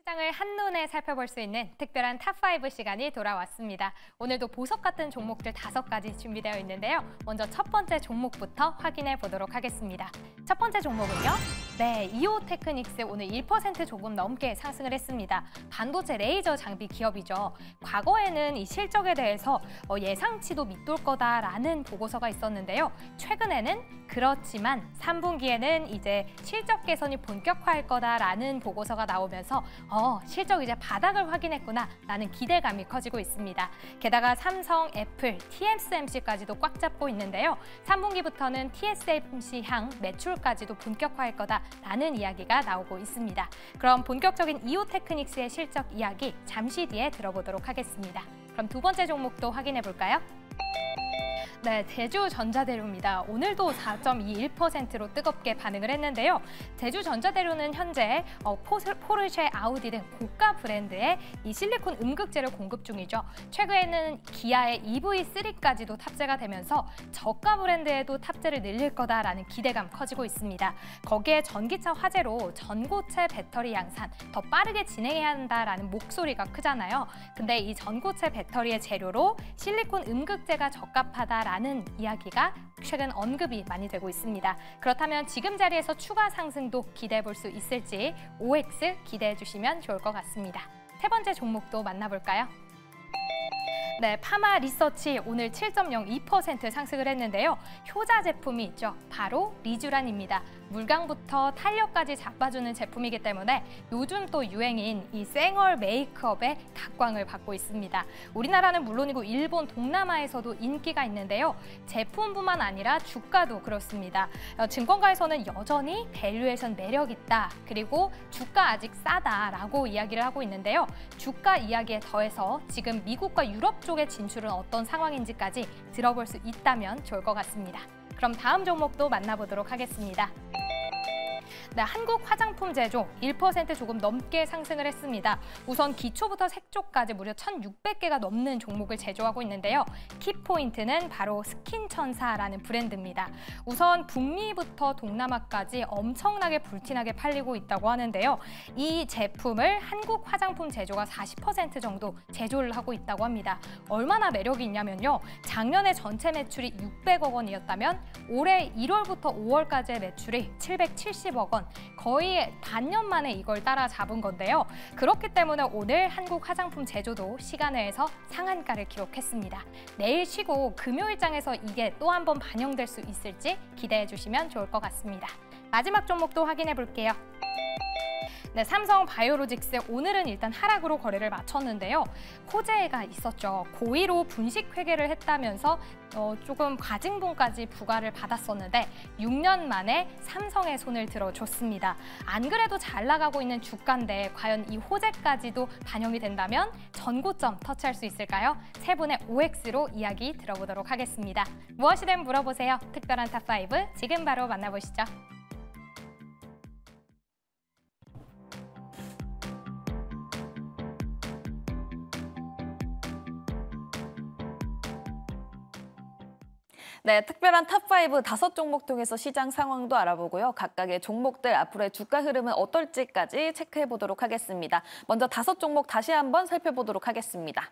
시장을 한눈에 살펴볼 수 있는 특별한 탑5 시간이 돌아왔습니다. 오늘도 보석 같은 종목들 5가지 준비되어 있는데요. 먼저 첫 번째 종목부터 확인해 보도록 하겠습니다. 첫 번째 종목은요. 이오테크닉스 오늘 1% 조금 넘게 상승을 했습니다. 반도체 레이저 장비 기업이죠. 과거에는 이 실적에 대해서 예상치도 밑돌 거다라는 보고서가 있었는데요. 최근에는 그렇지만 3분기에는 이제 실적 개선이 본격화할 거다라는 보고서가 나오면서 실적 이제 바닥을 확인했구나 라는 기대감이 커지고 있습니다. 게다가 삼성, 애플, TSMC까지도 꽉 잡고 있는데요. 3분기부터는 TSMC 향 매출까지도 본격화할 거다라는 이야기가 나오고 있습니다. 그럼 본격적인 이오테크닉스의 실적 이야기 잠시 뒤에 들어보도록 하겠습니다. 그럼 두 번째 종목도 확인해 볼까요? 제주전자대료입니다. 오늘도 4.21%로 뜨겁게 반응을 했는데요. 제주전자대료는 현재 포르쉐, 아우디 등 고가 브랜드의 이 실리콘 음극재를 공급 중이죠. 최근에는 기아의 EV3까지도 탑재가 되면서 저가 브랜드에도 탑재를 늘릴 거다라는 기대감 커지고 있습니다. 거기에 전기차 화재로 전고체 배터리 양산 더 빠르게 진행해야 한다라는 목소리가 크잖아요. 근데 이 전고체 배터리의 재료로 실리콘 음극재가 적합하다라는 이야기가 최근 언급이 많이 되고 있습니다. 그렇다면 지금 자리에서 추가 상승도 기대해 볼 수 있을지 OX 기대해 주시면 좋을 것 같습니다. 세 번째 종목도 만나볼까요? 파마 리서치 오늘 7.02% 상승을 했는데요. 효자 제품이 있죠. 바로 리쥬란입니다. 물광부터 탄력까지 잡아주는 제품이기 때문에 요즘 또 유행인 이 쌩얼 메이크업의 각광을 받고 있습니다. 우리나라는 물론이고 일본, 동남아에서도 인기가 있는데요. 제품뿐만 아니라 주가도 그렇습니다. 증권가에서는 여전히 밸류에이션 매력 있다. 그리고 주가 아직 싸다라고 이야기를 하고 있는데요. 주가 이야기에 더해서 지금 미국과 유럽 쪽의 진출은 어떤 상황인지까지 들어볼 수 있다면 좋을 것 같습니다. 그럼 다음 종목도 만나보도록 하겠습니다. 한국 화장품 제조 1% 조금 넘게 상승을 했습니다. 우선 기초부터 색조까지 무려 1,600개가 넘는 종목을 제조하고 있는데요. 키포인트는 바로 스킨천사라는 브랜드입니다. 우선 북미부터 동남아까지 엄청나게 불티나게 팔리고 있다고 하는데요. 이 제품을 한국 화장품 제조가 40% 정도 제조를 하고 있다고 합니다. 얼마나 매력이 있냐면요. 작년에 전체 매출이 600억 원이었다면 올해 1월부터 5월까지의 매출이 770억 원. 거의 반년 만에 이걸 따라잡은 건데요. 그렇기 때문에 오늘 한국 화장품 제조도 시간외에서 상한가를 기록했습니다. 내일 쉬고 금요일장에서 이게 또 한 번 반영될 수 있을지 기대해 주시면 좋을 것 같습니다. 마지막 종목도 확인해 볼게요. 삼성 바이오로직스 오늘은 일단 하락으로 거래를 마쳤는데요. 호재가 있었죠. 고의로 분식 회계를 했다면서 조금 과징금까지 부과를 받았었는데 6년 만에 삼성의 손을 들어줬습니다. 안 그래도 잘 나가고 있는 주가인데 과연 이 호재까지도 반영이 된다면 전고점 터치할 수 있을까요? 세 분의 OX로 이야기 들어보도록 하겠습니다. 무엇이든 물어보세요. 특별한 탑5 지금 바로 만나보시죠. 특별한 탑5 5종목 통해서 시장 상황도 알아보고요. 각각의 종목들 앞으로의 주가 흐름은 어떨지까지 체크해 보도록 하겠습니다. 먼저 5종목 다시 한번 살펴보도록 하겠습니다.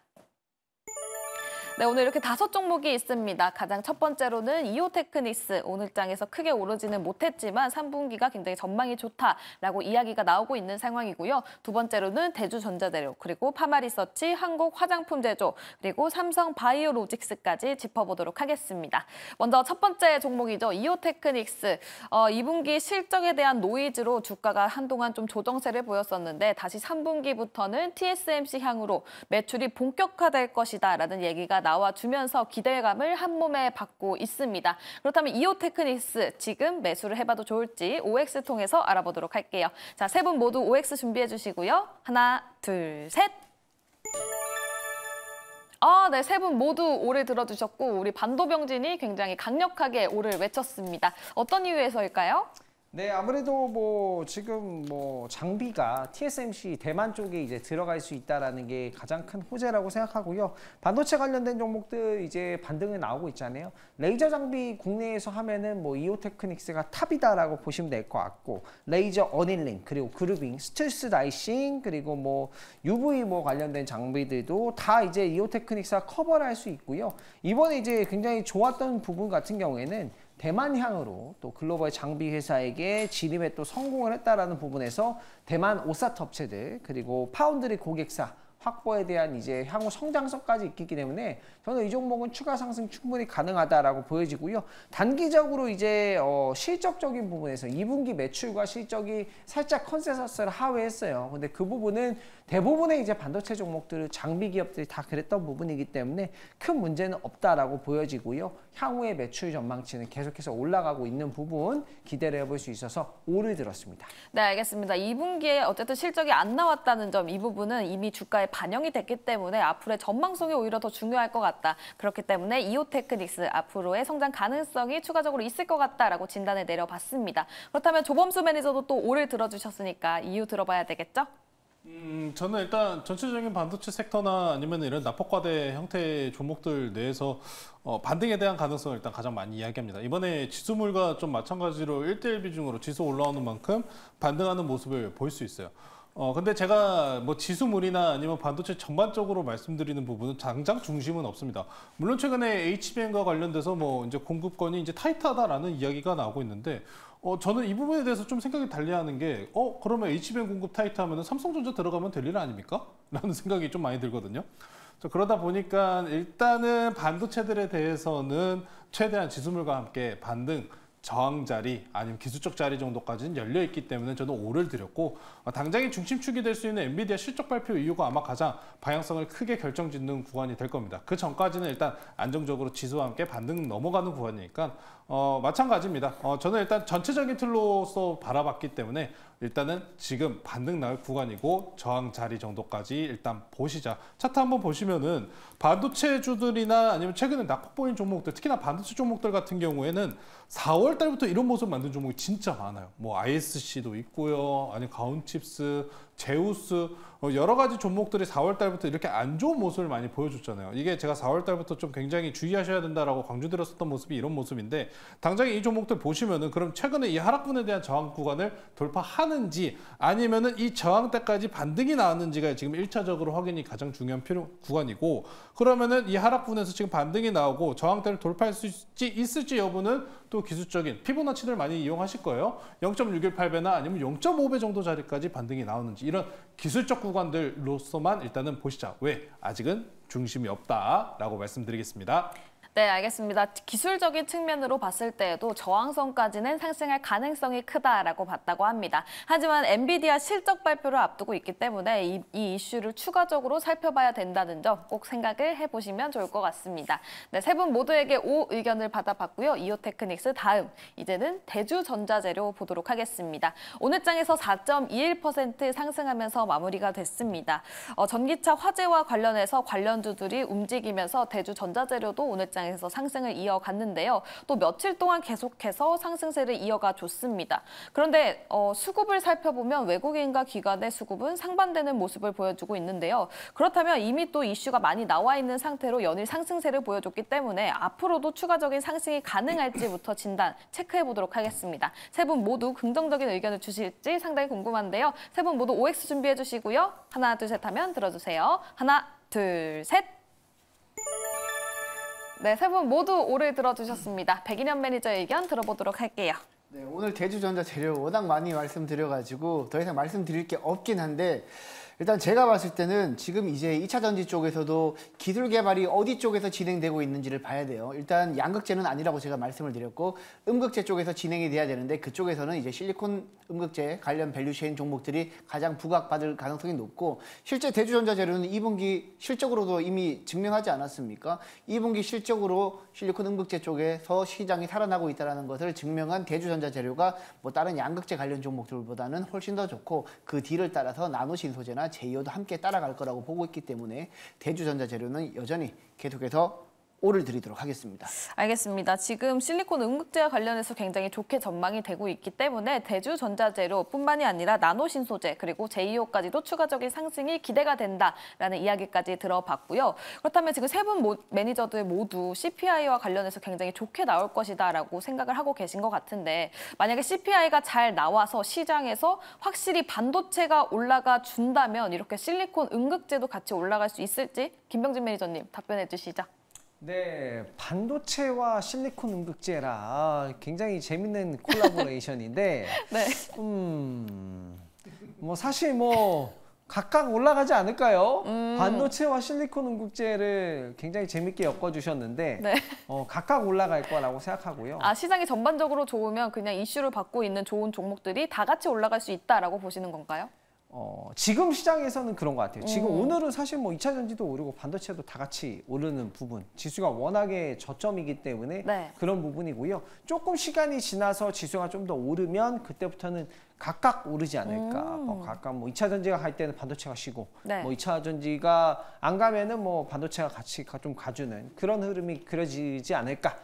오늘 이렇게 5종목이 있습니다. 가장 첫 번째로는 이오테크닉스. 오늘장에서 크게 오르지는 못했지만 3분기가 굉장히 전망이 좋다라고 이야기가 나오고 있는 상황이고요. 두 번째로는 대주전자대료, 그리고 파마리서치, 한국 화장품 제조, 그리고 삼성 바이오로직스까지 짚어보도록 하겠습니다. 먼저 첫 번째 종목이죠. 이오테크닉스. 2분기 실적에 대한 노이즈로 주가가 한동안 좀 조정세를 보였었는데 다시 3분기부터는 TSMC 향으로 매출이 본격화될 것이다라는 얘기가 나와주면서 기대감을 한몸에 받고 있습니다. 그렇다면 이오테크닉스 지금 매수를 해봐도 좋을지 OX 통해서 알아보도록 할게요. 자, 세 분 모두 OX 준비해 주시고요. 하나, 둘, 셋. 세 분 모두 오를 들어주셨고 우리 반도병진이 굉장히 강력하게 오를 외쳤습니다. 어떤 이유에서일까요? 네, 아무래도 뭐 지금 뭐 장비가 TSMC 대만 쪽에 이제 들어갈 수 있다라는 게 가장 큰 호재라고 생각하고요. 반도체 관련된 종목들 이제 반등이 나오고 있잖아요. 레이저 장비 국내에서 하면은 뭐 이오테크닉스가 탑이다라고 보시면 될 것 같고, 레이저 어닐링, 그리고 그루빙, 스틸스 다이싱, 그리고 뭐 UV 뭐 관련된 장비들도 다 이제 이오테크닉스가 커버를 할 수 있고요. 이번에 이제 굉장히 좋았던 부분 같은 경우에는 대만향으로 또 글로벌 장비 회사에게 진입에 또 성공을 했다라는 부분에서 대만 오사트 업체들 그리고 파운드리 고객사 확보에 대한 이제 향후 성장성까지 있기 때문에 저는 이 종목은 추가 상승 충분히 가능하다라고 보여지고요. 단기적으로 이제 실적적인 부분에서 2분기 매출과 실적이 살짝 컨센서스를 하회했어요. 근데 그 부분은 대부분의 이제 반도체 종목들, 장비 기업들이 다 그랬던 부분이기 때문에 큰 문제는 없다라고 보여지고요. 향후의 매출 전망치는 계속해서 올라가고 있는 부분 기대를 해볼 수 있어서 5를 들었습니다. 네, 알겠습니다. 2분기에 어쨌든 실적이 안 나왔다는 점, 이 부분은 이미 주가에 반영이 됐기 때문에 앞으로의 전망성이 오히려 더 중요할 것 같다. 그렇기 때문에 이오테크닉스 앞으로의 성장 가능성이 추가적으로 있을 것 같다라고 진단을 내려봤습니다. 그렇다면 조범수 매니저도 또 5를 들어주셨으니까 이유 들어봐야 되겠죠? 저는 일단 전체적인 반도체 섹터나 아니면 이런 납폭과대 형태의 종목들 내에서 반등에 대한 가능성을 일단 가장 많이 이야기합니다. 이번에 지수물과 좀 마찬가지로 1대1 비중으로 지수 올라오는 만큼 반등하는 모습을 볼 수 있어요. 근데 제가 뭐 지수물이나 아니면 반도체 전반적으로 말씀드리는 부분은 당장 중심은 없습니다. 물론 최근에 HBM과 관련돼서 뭐 이제 공급권이 이제 타이트하다라는 이야기가 나오고 있는데, 저는 이 부분에 대해서 좀 생각이 달리하는 게, 그러면 HBM 공급 타이트하면 삼성전자 들어가면 될 일 아닙니까? 라는 생각이 좀 많이 들거든요. 그러다 보니까 일단은 반도체들에 대해서는 최대한 지수물과 함께 반등, 저항 자리 아니면 기술적 자리 정도까지는 열려 있기 때문에 저는 5를 드렸고, 당장의 중심축이 될 수 있는 엔비디아 실적 발표 이후가 아마 가장 방향성을 크게 결정짓는 구간이 될 겁니다. 그 전까지는 일단 안정적으로 지수와 함께 반등 넘어가는 구간이니까 마찬가지입니다. 저는 일단 전체적인 틀로서 바라봤기 때문에 일단은 지금 반등 나올 구간이고 저항 자리 정도까지 일단 보시자. 차트 한번 보시면은 반도체주들이나 아니면 최근에 낙폭 보인 종목들, 특히나 반도체 종목들 같은 경우에는 4월 달부터 이런 모습 만든 종목이 진짜 많아요. 뭐 ISC도 있고요, 아니면 가온칩스, 제우스, 여러 가지 종목들이 4월 달부터 이렇게 안 좋은 모습을 많이 보여줬잖아요. 이게 제가 4월 달부터 좀 굉장히 주의하셔야 된다라고 강조드렸었던 모습이 이런 모습인데, 당장에 이 종목들 보시면은 그럼 최근에 이 하락분에 대한 저항 구간을 돌파하는지 아니면은 이 저항대까지 반등이 나왔는지가 지금 1차적으로 확인이 가장 중요한 구간이고, 그러면은 이 하락분에서 지금 반등이 나오고 저항대를 돌파할 수 있을지 여부는 또 기술적인 피보나치를 많이 이용하실 거예요. 0.618배나 아니면 0.5배 정도 자리까지 반등이 나오는지, 이런 기술적 구간들로서만 일단은 보시자. 왜? 아직은 중심이 없다라고 말씀드리겠습니다. 네, 알겠습니다. 기술적인 측면으로 봤을 때에도 저항선까지는 상승할 가능성이 크다라고 봤다고 합니다. 하지만 엔비디아 실적 발표를 앞두고 있기 때문에 이 이슈를 추가적으로 살펴봐야 된다는 점 꼭 생각을 해보시면 좋을 것 같습니다. 네, 세 분 모두에게 5 의견을 받아봤고요. 이오테크닉스 다음, 이제는 대주전자재료 보도록 하겠습니다. 오늘 장에서 4.21% 상승하면서 마무리가 됐습니다. 전기차 화재와 관련해서 관련주들이 움직이면서 대주전자재료도 오늘 장 에서 상승을 이어갔는데요. 또 며칠 동안 계속해서 상승세를 이어가 줬습니다. 그런데 수급을 살펴보면 외국인과 기관의 수급은 상반되는 모습을 보여주고 있는데요. 그렇다면 이미 또 이슈가 많이 나와 있는 상태로 연일 상승세를 보여줬기 때문에 앞으로도 추가적인 상승이 가능할지부터 진단 체크해 보도록 하겠습니다. 세 분 모두 긍정적인 의견을 주실지 상당히 궁금한데요. 세 분 모두 OX 준비해 주시고요. 하나, 둘, 셋 하면 들어주세요. 하나, 둘, 셋. 네, 세 분 모두 5를 들어주셨습니다. 백인현 매니저의 의견 들어보도록 할게요. 네, 오늘 대주전자 재료 워낙 많이 말씀드려가지고 더 이상 말씀드릴 게 없긴 한데, 일단 제가 봤을 때는 지금 이제 2차 전지 쪽에서도 기술 개발이 어디 쪽에서 진행되고 있는지를 봐야 돼요. 일단 양극재는 아니라고 제가 말씀을 드렸고, 음극재 쪽에서 진행이 돼야 되는데 그쪽에서는 이제 실리콘 음극재 관련 밸류체인 종목들이 가장 부각받을 가능성이 높고, 실제 대주전자 재료는 2분기 실적으로도 이미 증명하지 않았습니까? 2분기 실적으로 실리콘 음극재 쪽에서 시장이 살아나고 있다는 것을 증명한 대주전자 재료가 뭐 다른 양극재 관련 종목들보다는 훨씬 더 좋고, 그 뒤를 따라서 나노신소재나 제이오도 함께 따라갈 거라고 보고 있기 때문에 대주전자 재료는 여전히 계속해서 오를 드리도록 하겠습니다. 알겠습니다. 지금 실리콘 응급제와 관련해서 굉장히 좋게 전망이 되고 있기 때문에 대주전자재료뿐만이 아니라 나노신소재 그리고 제2호까지도 추가적인 상승이 기대가 된다라는 이야기까지 들어봤고요. 그렇다면 지금 세 분 매니저들 모두 CPI와 관련해서 굉장히 좋게 나올 것이다라고 생각을 하고 계신 것 같은데 만약에 CPI가 잘 나와서 시장에서 확실히 반도체가 올라가 준다면 이렇게 실리콘 응급제도 같이 올라갈 수 있을지 김병진 매니저님 답변해 주시죠. 네, 반도체와 실리콘 응급제라 굉장히 재밌는 콜라보레이션인데, 네. 뭐 사실 뭐 각각 올라가지 않을까요? 반도체와 실리콘 응급제를 굉장히 재밌게 엮어주셨는데, 네. 각각 올라갈 거라고 생각하고요. 아, 시장이 전반적으로 좋으면 그냥 이슈를 받고 있는 좋은 종목들이 다 같이 올라갈 수 있다라고 보시는 건가요? 지금 시장에서는 그런 것 같아요. 지금 오늘은 사실 뭐 2차 전지도 오르고 반도체도 다 같이 오르는 부분. 지수가 워낙에 저점이기 때문에 네. 그런 부분이고요. 조금 시간이 지나서 지수가 좀 더 오르면 그때부터는 각각 오르지 않을까. 각각 뭐 2차 전지가 갈 때는 반도체가 쉬고 네. 뭐 2차 전지가 안 가면은 뭐 반도체가 같이 좀 가주는 그런 흐름이 그려지지 않을까.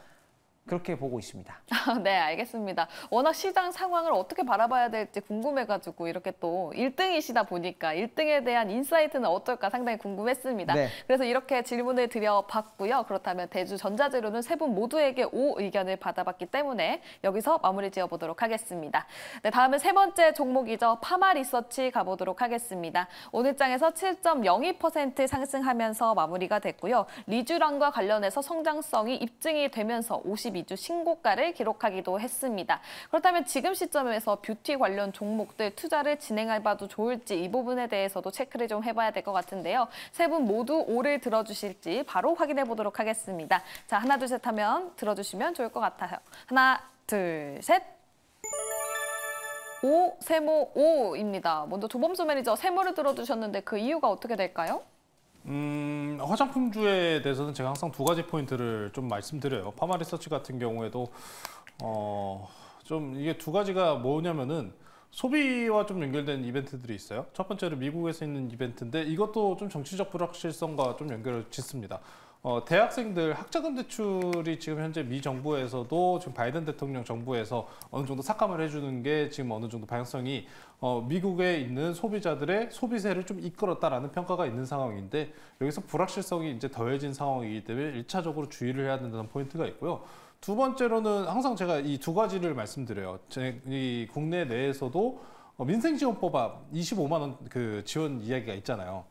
그렇게 보고 있습니다. 네, 알겠습니다. 워낙 시장 상황을 어떻게 바라봐야 될지 궁금해가지고 이렇게 또 1등이시다 보니까 1등에 대한 인사이트는 어떨까 상당히 궁금했습니다. 네. 그래서 이렇게 질문을 드려봤고요. 그렇다면 대주전자재료는 세 분 모두에게 O 의견을 받아봤기 때문에 여기서 마무리 지어보도록 하겠습니다. 네, 다음은 세 번째 종목이죠. 파마리서치 가보도록 하겠습니다. 오늘 장에서 7.02% 상승하면서 마무리가 됐고요. 리쥬란과 관련해서 성장성이 입증이 되면서 52주 신고가를 기록하기도 했습니다. 그렇다면 지금 시점에서 뷰티 관련 종목들 투자를 진행해봐도 좋을지 이 부분에 대해서도 체크를 좀 해봐야 될 것 같은데요. 세 분 모두 O를 들어주실지 바로 확인해 보도록 하겠습니다. 자, 하나, 둘, 셋 하면 들어주시면 좋을 것 같아요. 하나, 둘, 셋. 오, 세모 O입니다. 먼저 조범수 매니저 세모를 들어주셨는데 그 이유가 어떻게 될까요? 화장품주에 대해서는 제가 항상 두 가지 포인트를 좀 말씀드려요. 파마리서치 같은 경우에도 좀 이게 두 가지가 뭐냐면은 소비와 좀 연결된 이벤트들이 있어요. 첫 번째로 미국에서 있는 이벤트인데 이것도 좀 정치적 불확실성과 좀 연결을 짓습니다. 대학생들 학자금 대출이 지금 현재 미 정부에서도 지금 바이든 대통령 정부에서 어느 정도 삭감을 해주는 게 지금 어느 정도 방향성이 미국에 있는 소비자들의 소비세를 좀 이끌었다라는 평가가 있는 상황인데 여기서 불확실성이 이제 더해진 상황이기 때문에 1차적으로 주의를 해야 된다는 포인트가 있고요. 두 번째로는 항상 제가 이 두 가지를 말씀드려요. 이 국내 내에서도 민생지원법안 25만 원 그 지원 이야기가 있잖아요.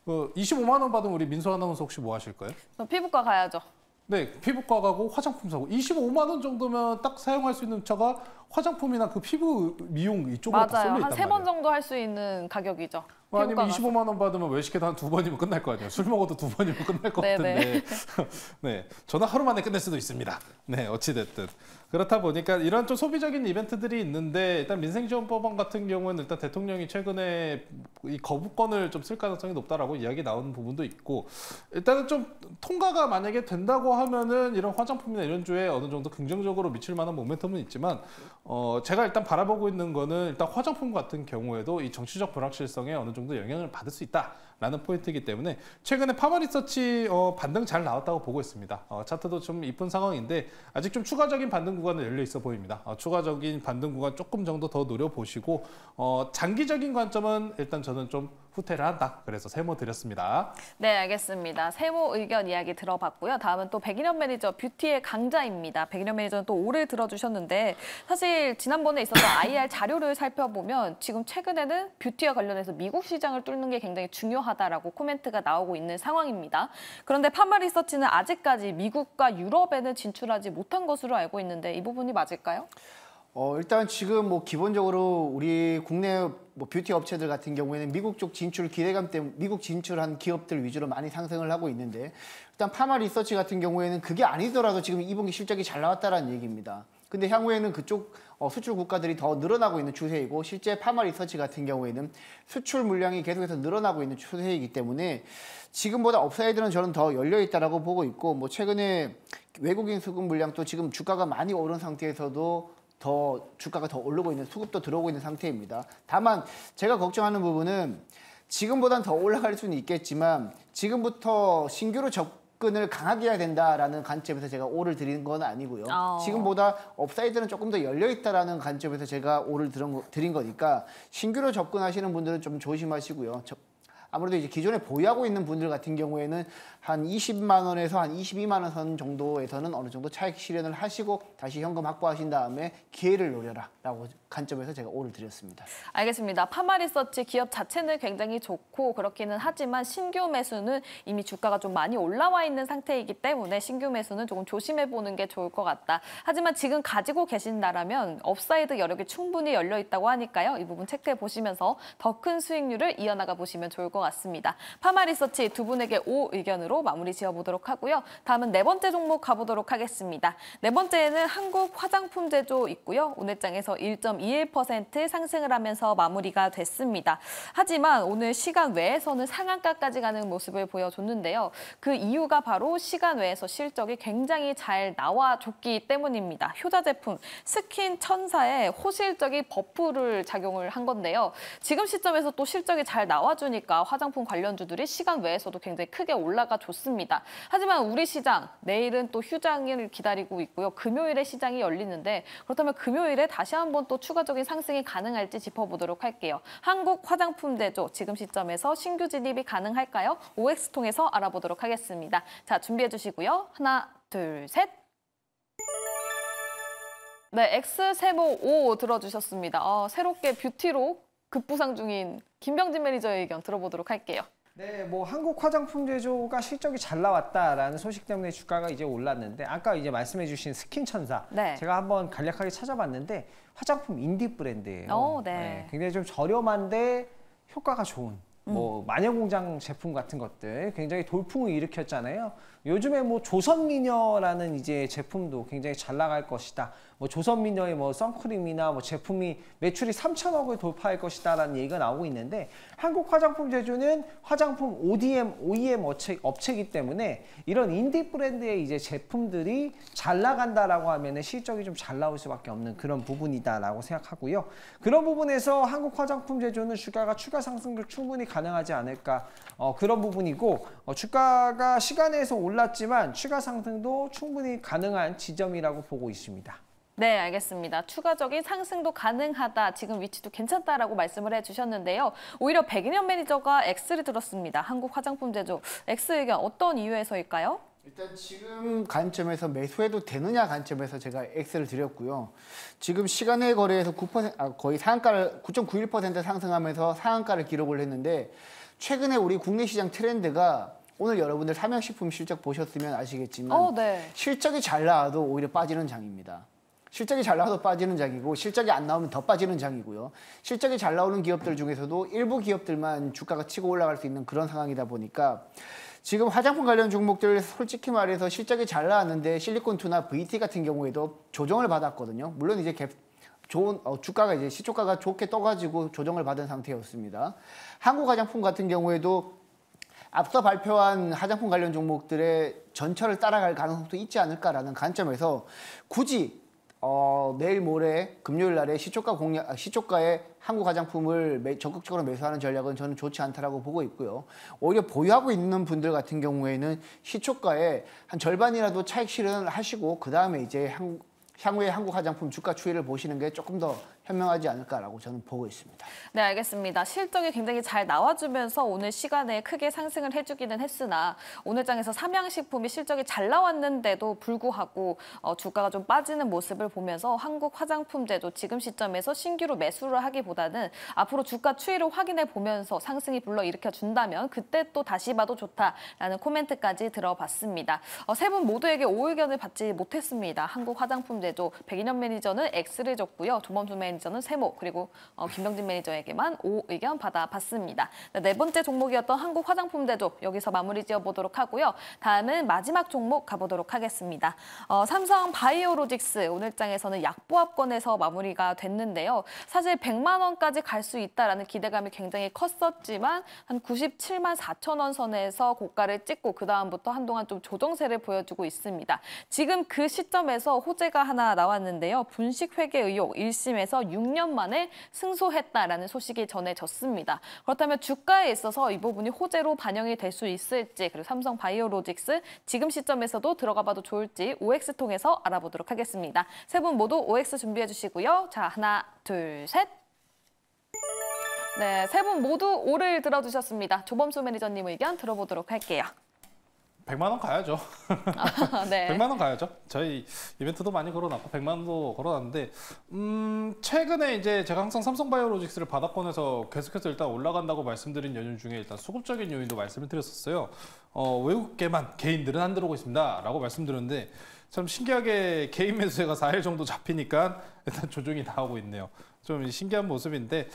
25만 원 받으면 우리 민수 아나운서 혹시 뭐 하실 거예요? 피부과 가야죠. 네, 피부과 가고 화장품 사고 25만 원 정도면 딱 사용할 수 있는 차가 화장품이나 그 피부 미용 이쪽으로 다 쏠려 맞아요. 있단 한 세 말이에요. 번 정도 할 수 있는 가격이죠. 아니면 가서. 25만 원 받으면 외식해도 한 두 번이면 끝날 거 아니에요. 술 먹어도 두 번이면 끝날 것 네네. 같은데. 네, 저는 하루 만에 끝낼 수도 있습니다. 네, 어찌 됐든. 그렇다 보니까 이런 좀 소비적인 이벤트들이 있는데 일단 민생지원법안 같은 경우는 일단 대통령이 최근에 이 거부권을 좀 쓸 가능성이 높다라고 이야기 나오는 부분도 있고 일단은 좀 통과가 만약에 된다고 하면은 이런 화장품이나 이런 주에 어느 정도 긍정적으로 미칠 만한 모멘텀은 있지만 제가 일단 바라보고 있는 거는 일단 화장품 같은 경우에도 이 정치적 불확실성에 어느 정도 영향을 받을 수 있다라는 포인트이기 때문에 최근에 파마리서치 반등 잘 나왔다고 보고 있습니다. 차트도 좀 이쁜 상황인데 아직 좀 추가적인 반등 구간은 열려 있어 보입니다. 추가적인 반등 구간 조금 정도 더 노려보시고 장기적인 관점은 일단 저는 좀 후퇴를 한다. 그래서 세모 드렸습니다. 네, 알겠습니다. 세모 의견 이야기 들어봤고요. 다음은 또 백인현 매니저 뷰티의 강자입니다. 백인현 매니저는 또 O를 들어주셨는데 사실 지난번에 있었던 IR 자료를 살펴보면 지금 최근에는 뷰티와 관련해서 미국 시장을 뚫는 게 굉장히 중요하다라고 코멘트가 나오고 있는 상황입니다. 그런데 파마리서치는 아직까지 미국과 유럽에는 진출하지 못한 것으로 알고 있는데 이 부분이 맞을까요? 일단 지금 뭐 기본적으로 우리 국내 뭐 뷰티 업체들 같은 경우에는 미국 쪽 진출 기대감 때문에 미국 진출한 기업들 위주로 많이 상승을 하고 있는데 일단 파마 리서치 같은 경우에는 그게 아니더라도 지금 2분기 실적이 잘 나왔다라는 얘기입니다. 근데 향후에는 그쪽 수출 국가들이 더 늘어나고 있는 추세이고 실제 파마 리서치 같은 경우에는 수출 물량이 계속해서 늘어나고 있는 추세이기 때문에 지금보다 업사이드는 저는 더 열려 있다라고 보고 있고 뭐 최근에 외국인 수급 물량도 지금 주가가 많이 오른 상태에서도 더 주가가 더 오르고 있는 수급도 들어오고 있는 상태입니다. 다만 제가 걱정하는 부분은 지금보단 더 올라갈 수는 있겠지만 지금부터 신규로 접근을 강하게 해야 된다라는 관점에서 제가 오를 드린 건 아니고요. 지금보다 업사이드는 조금 더 열려 있다라는 관점에서 제가 오를 드린 거니까 신규로 접근하시는 분들은 좀 조심하시고요. 아무래도 이제 기존에 보유하고 있는 분들 같은 경우에는 한 20만 원에서 한 22만 원 선 정도에서는 어느 정도 차익 실현을 하시고 다시 현금 확보하신 다음에 기회를 노려라라고 관점에서 제가 오를 드렸습니다. 알겠습니다. 파마리서치 기업 자체는 굉장히 좋고 그렇기는 하지만 신규 매수는 이미 주가가 좀 많이 올라와 있는 상태이기 때문에 신규 매수는 조금 조심해 보는 게 좋을 것 같다. 하지만 지금 가지고 계신다라면 업사이드 여력이 충분히 열려 있다고 하니까요. 이 부분 체크해 보시면서 더 큰 수익률을 이어나가 보시면 좋을 것 같습니다. 파마리서치 두 분에게 O 의견으로 마무리 지어보도록 하고요. 다음은 네 번째 종목 가보도록 하겠습니다. 네 번째는 한국 화장품 제조 있고요. 오늘 장에서 1.21% 상승을 하면서 마무리가 됐습니다. 하지만 오늘 시간 외에서는 상한가까지 가는 모습을 보여줬는데요. 그 이유가 바로 시간 외에서 실적이 굉장히 잘 나와줬기 때문입니다. 효자 제품 스킨 천사에 호실적인 버프를 작용을 한 건데요. 지금 시점에서 또 실적이 잘 나와주니까 화장품 관련주들이 시간 외에서도 굉장히 크게 올라가 줬습니다. 하지만 우리 시장 내일은 또 휴장을 기다리고 있고요. 금요일에 시장이 열리는데 그렇다면 금요일에 다시 한번 또 추가적인 상승이 가능할지 짚어보도록 할게요. 한국 화장품 제조 지금 시점에서 신규 진입이 가능할까요? OX 통해서 알아보도록 하겠습니다. 자, 준비해 주시고요. 하나, 둘, 셋. 네, X 세모 5 들어주셨습니다. 새롭게 뷰티로 급부상 중인 김병진 매니저의 의견 들어보도록 할게요. 네, 뭐 한국 화장품 제조가 실적이 잘 나왔다라는 소식 때문에 주가가 이제 올랐는데 아까 이제 말씀해주신 스킨 천사 네. 제가 한번 간략하게 찾아봤는데 화장품 인디 브랜드예요. 네. 굉장히 좀 저렴한데 효과가 좋은 뭐 마녀공장 제품 같은 것들 굉장히 돌풍을 일으켰잖아요. 요즘에 뭐 조선미녀라는 이제 제품도 굉장히 잘 나갈 것이다. 뭐 조선미녀의 뭐 선크림이나 뭐 제품이 매출이 3천억을 돌파할 것이다라는 얘기가 나오고 있는데 한국 화장품 제조는 화장품 OEM 업체이기 때문에 이런 인디 브랜드의 이제 제품들이 잘 나간다라고 하면은 실적이 좀 잘 나올 수밖에 없는 그런 부분이다라고 생각하고요. 그런 부분에서 한국 화장품 제조는 주가가 추가 상승도 충분히 가능하지 않을까 그런 부분이고 주가가 시간에서 올랐지만 추가 상승도 충분히 가능한 지점이라고 보고 있습니다. 네, 알겠습니다. 추가적인 상승도 가능하다. 지금 위치도 괜찮다라고 말씀을 해주셨는데요. 오히려 백인현 매니저가 X를 들었습니다. 한국 화장품 제조. X 의견 어떤 이유에서일까요? 일단 지금 관점에서 매수해도 되느냐 관점에서 제가 X를 드렸고요. 지금 시간의 거래에서 9%, 거의 상한가를 9.91% 상승하면서 상한가를 기록을 했는데 최근에 우리 국내 시장 트렌드가 오늘 여러분들 삼양식품 실적 보셨으면 아시겠지만 네. 실적이 잘 나와도 오히려 빠지는 장입니다. 실적이 잘 나와도 빠지는 장이고 실적이 안 나오면 더 빠지는 장이고요. 실적이 잘 나오는 기업들 중에서도 일부 기업들만 주가가 치고 올라갈 수 있는 그런 상황이다 보니까 지금 화장품 관련 종목들 솔직히 말해서 실적이 잘 나왔는데 실리콘2나 VT 같은 경우에도 조정을 받았거든요. 물론 이제 좋은 주가가 이제 시초가가 좋게 떠가지고 조정을 받은 상태였습니다. 한국 화장품 같은 경우에도 앞서 발표한 화장품 관련 종목들의 전철을 따라갈 가능성도 있지 않을까라는 관점에서 굳이 내일 모레 금요일 날에 시초가에 한국 화장품을 적극적으로 매수하는 전략은 저는 좋지 않다라고 보고 있고요. 오히려 보유하고 있는 분들 같은 경우에는 시초가에 한 절반이라도 차익 실현을 하시고 그 다음에 이제 향후에 한국 화장품 주가 추이를 보시는 게 조금 더 현명하지 않을까라고 저는 보고 있습니다. 네, 알겠습니다. 실적이 굉장히 잘 나와주면서 오늘 시간에 크게 상승을 해주기는 했으나 오늘 장에서 삼양식품이 실적이 잘 나왔는데도 불구하고 주가가 좀 빠지는 모습을 보면서 한국 화장품 제조 지금 시점에서 신규로 매수를 하기보다는 앞으로 주가 추이를 확인해 보면서 상승이 불러일으켜 준다면 그때 또 다시 봐도 좋다라는 코멘트까지 들어봤습니다. 세 분 모두에게 O 의견을 받지 못했습니다. 한국 화장품 제조 백인현 매니저는 X를 줬고요. 조범수 매니저는 세모 그리고 김병진 매니저에게만 O 의견 받아봤습니다. 네 번째 종목이었던 한국 화장품 제조 여기서 마무리 지어보도록 하고요. 다음은 마지막 종목 가보도록 하겠습니다. 삼성 바이오로직스 오늘 장에서는 약보합권에서 마무리가 됐는데요. 사실 100만 원까지 갈 수 있다라는 기대감이 굉장히 컸었지만 한 97만 4천 원 선에서 고가를 찍고 그 다음부터 한동안 좀 조정세를 보여주고 있습니다. 지금 그 시점에서 호재가 하나 나왔는데요. 분식회계 의혹 1심에서 6년 만에 승소했다라는 소식이 전해졌습니다. 그렇다면 주가에 있어서 이 부분이 호재로 반영이 될 수 있을지, 그리고 삼성 바이오로직스 지금 시점에서도 들어가 봐도 좋을지 OX 통해서 알아보도록 하겠습니다. 세 분 모두 OX 준비해 주시고요. 자, 하나, 둘, 셋. 네, 세 분 모두 O를 들어주셨습니다. 조범수 매니저님 의견 들어보도록 할게요. 100만 원 가야죠. 네. 100만 원 가야죠. 저희 이벤트도 많이 걸어놨고 100만 원도 걸어놨는데 최근에 이제 제가 항상 삼성바이오로직스를 바닥권에서 계속해서 일단 올라간다고 말씀드린 연유 중에 일단 수급적인 요인도 말씀을 드렸었어요. 외국계만 개인들은 안 들어오고 있습니다라고 말씀드렸는데 참 신기하게 개인 매수세가 4일 정도 잡히니까 일단 조정이 나오고 있네요. 좀 신기한 모습인데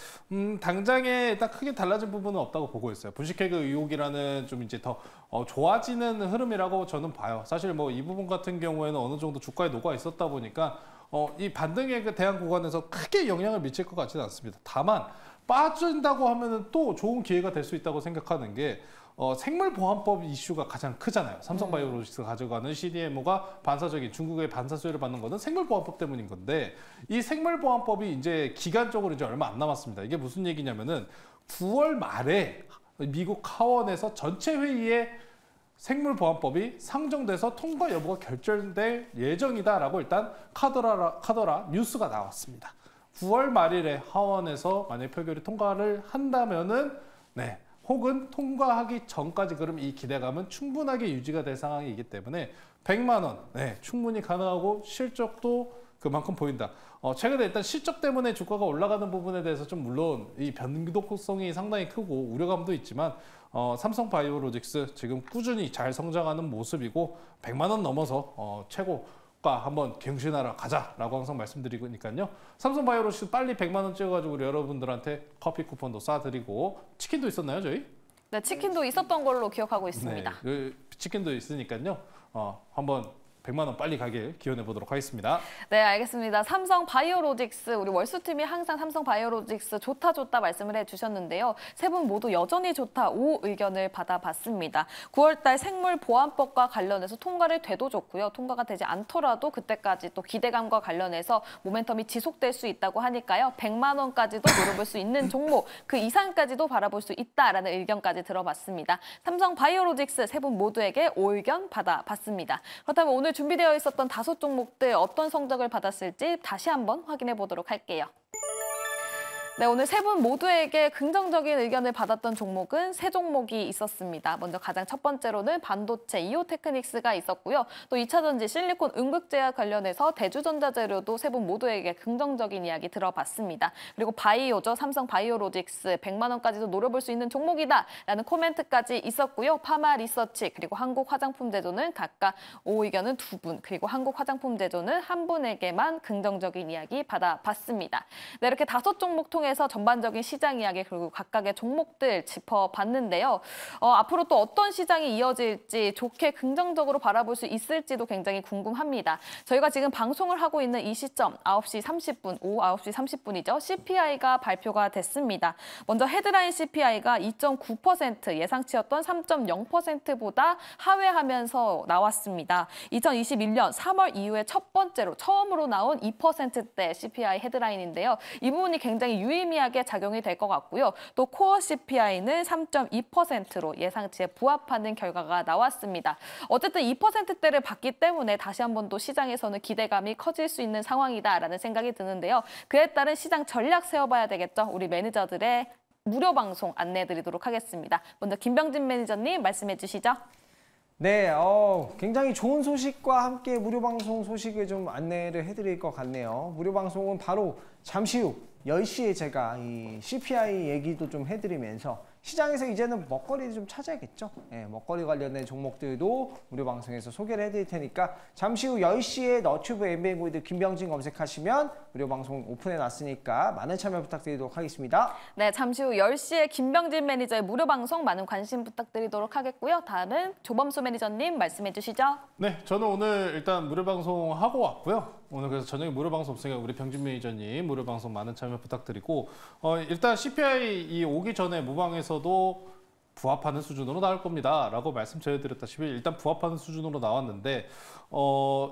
당장에 일단 크게 달라진 부분은 없다고 보고 있어요. 분식회계 의혹이라는 좀 이제 더 좋아지는 흐름이라고 저는 봐요. 사실 뭐 이 부분 같은 경우에는 어느 정도 주가에 녹아 있었다 보니까 이 반등에 대한 구간에서 크게 영향을 미칠 것 같지는 않습니다. 다만 빠진다고 하면은 또 좋은 기회가 될 수 있다고 생각하는 게 생물보안법 이슈가 가장 크잖아요. 삼성바이오로직스가 가져가는 CDMO가 반사적인 중국의 반사 수혜를 받는 것은 생물보안법 때문인 건데 이 생물보안법이 이제 기간적으로 이제 얼마 안 남았습니다. 이게 무슨 얘기냐면은 9월 말에 미국 하원에서 전체 회의에 생물보안법이 상정돼서 통과 여부가 결정될 예정이다라고 일단 카더라 뉴스가 나왔습니다. 9월 말일에 하원에서 만약 표결이 통과를 한다면은 네. 혹은 통과하기 전까지 그럼 이 기대감은 충분하게 유지가 될 상황이기 때문에 100만 원 네, 충분히 가능하고 실적도 그만큼 보인다. 최근에 일단 실적 때문에 주가가 올라가는 부분에 대해서 좀 물론 이 변동성이 상당히 크고 우려감도 있지만 삼성바이오로직스 지금 꾸준히 잘 성장하는 모습이고 100만 원 넘어서 최고가 한번 경신하러 가자라고 항상 말씀드리니까요. 삼성바이오로직스 빨리 100만 원 찍어가지고 우리 여러분들한테 커피 쿠폰도 쏴드리고 치킨도 있었나요 저희? 네, 치킨도 있었던 걸로 기억하고 있습니다. 네, 치킨도 있으니까요. 한번 100만 원 빨리 가길 기원해 보도록 하겠습니다. 네, 알겠습니다. 삼성 바이오로직스, 우리 월수팀이 항상 삼성 바이오로직스 좋다 말씀을 해주셨는데요. 세 분 모두 여전히 좋다 5 의견을 받아봤습니다. 9월달 생물보안법과 관련해서 통과를 돼도 좋고요. 통과가 되지 않더라도 그때까지 또 기대감과 관련해서 모멘텀이 지속될 수 있다고 하니까요. 100만 원까지도 노려볼 수 있는 종목, 그 이상까지도 바라볼 수 있다라는 의견까지 들어봤습니다. 삼성 바이오로직스 세 분 모두에게 5 의견 받아봤습니다. 그렇다면 오늘 준비되어 있었던 5 종목들 어떤 성적을 받았을지 다시 한번 확인해 보도록 할게요. 네, 오늘 세 분 모두에게 긍정적인 의견을 받았던 종목은 3 종목이 있었습니다. 먼저 가장 첫 번째로는 반도체 이오테크닉스가 있었고요. 또 2차 전지 실리콘 응급제약 관련해서 대주전자재료도 3 분 모두에게 긍정적인 이야기 들어봤습니다. 그리고 바이오죠. 삼성 바이오로직스 100만 원까지도 노려볼 수 있는 종목이다 라는 코멘트까지 있었고요. 파마 리서치 그리고 한국 화장품제조는 각각 5 의견은 2분, 그리고 한국 화장품제조는 1분에게만 긍정적인 이야기 받아봤습니다. 네, 이렇게 5 종목 통해서 전반적인 시장 이야기 그리고 각각의 종목들 짚어봤는데요. 앞으로 또 어떤 시장이 이어질지 좋게 긍정적으로 바라볼 수 있을지도 굉장히 궁금합니다. 저희가 지금 방송을 하고 있는 이 시점 9시 30분, 오후 9시 30분이죠. CPI가 발표가 됐습니다. 먼저 헤드라인 CPI가 2.9% 예상치였던 3.0%보다 하회하면서 나왔습니다. 2021년 3월 이후에 첫 번째로 처음으로 나온 2%대 CPI 헤드라인인데요. 이 부분이 굉장히 유의미하게 작용이 될 것 같고요. 또 코어 CPI는 3.2%로 예상치에 부합하는 결과가 나왔습니다. 어쨌든 2%대를 받기 때문에 다시 한 번 더 시장에서는 기대감이 커질 수 있는 상황이다라는 생각이 드는데요. 그에 따른 시장 전략 세워봐야 되겠죠. 우리 매니저들의 무료 방송 안내해드리도록 하겠습니다. 먼저 김병진 매니저님 말씀해 주시죠. 네, 굉장히 좋은 소식과 함께 무료 방송 소식을 좀 안내를 해드릴 것 같네요. 무료 방송은 바로 잠시 후 10시에 제가 이 CPI 얘기도 좀 해드리면서 시장에서 이제는 먹거리를 좀 찾아야겠죠. 네, 먹거리 관련된 종목들도 무료 방송에서 소개를 해드릴 테니까 잠시 후 10시에 너튜브 MBN 골드 김병진 검색하시면 무료 방송 오픈해놨으니까 많은 참여 부탁드리도록 하겠습니다. 네, 잠시 후 10시에 김병진 매니저의 무료 방송 많은 관심 부탁드리도록 하겠고요. 다음은 조범수 매니저님 말씀해 주시죠. 네, 저는 오늘 일단 무료 방송 하고 왔고요. 오늘 그래서 저녁에 무료 방송 없으니까 우리 병진 매니저님 무료 방송 많은 참여 부탁드리고 일단 CPI 이 오기 전에 무방에서도 부합하는 수준으로 나올 겁니다라고 말씀드렸다시피 일단 부합하는 수준으로 나왔는데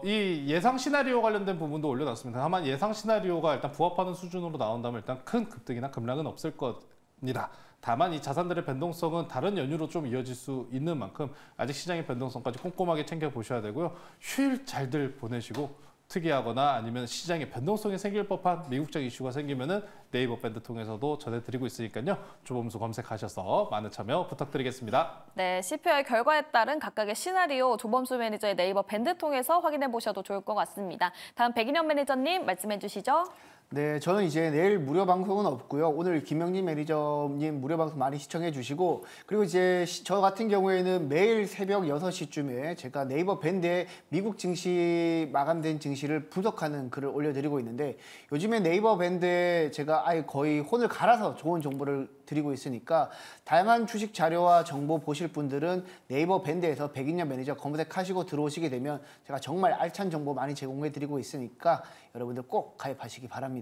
이 예상 시나리오 관련된 부분도 올려놨습니다. 다만 예상 시나리오가 일단 부합하는 수준으로 나온다면 일단 큰 급등이나 급락은 없을 겁니다. 다만 이 자산들의 변동성은 다른 연유로 좀 이어질 수 있는 만큼 아직 시장의 변동성까지 꼼꼼하게 챙겨보셔야 되고요. 휴일 잘들 보내시고 특이하거나 아니면 시장에 변동성이 생길 법한 미국적 이슈가 생기면은 네이버 밴드 통해서도 전해드리고 있으니까요. 조범수 검색하셔서 많은 참여 부탁드리겠습니다. 네, CPO의 결과에 따른 각각의 시나리오 조범수 매니저의 네이버 밴드 통해서 확인해 보셔도 좋을 것 같습니다. 다음 백인현 매니저님 말씀해 주시죠. 네, 저는 이제 내일 무료 방송은 없고요. 오늘 김영진 매니저님 무료 방송 많이 시청해 주시고 그리고 이제 저 같은 경우에는 매일 새벽 6시쯤에 제가 네이버 밴드에 미국 증시 마감된 증시를 분석하는 글을 올려드리고 있는데 요즘에 네이버 밴드에 제가 아예 거의 혼을 갈아서 좋은 정보를 드리고 있으니까 다양한 주식 자료와 정보 보실 분들은 네이버 밴드에서 백인현 매니저 검색하시고 들어오시게 되면 제가 정말 알찬 정보 많이 제공해 드리고 있으니까 여러분들 꼭 가입하시기 바랍니다.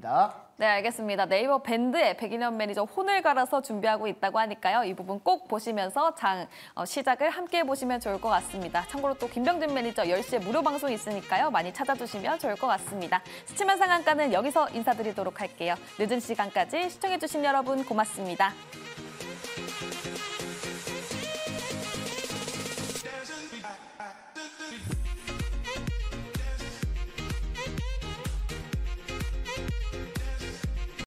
네, 알겠습니다. 네이버 밴드에 백인현 매니저 혼을 갈아서 준비하고 있다고 하니까요. 이 부분 꼭 보시면서 시작을 함께 해보시면 좋을 것 같습니다. 참고로 또 김병진 매니저 10시에 무료 방송 있으니까요. 많이 찾아주시면 좋을 것 같습니다. 스치만 상한가는 여기서 인사드리도록 할게요. 늦은 시간까지 시청해주신 여러분 고맙습니다.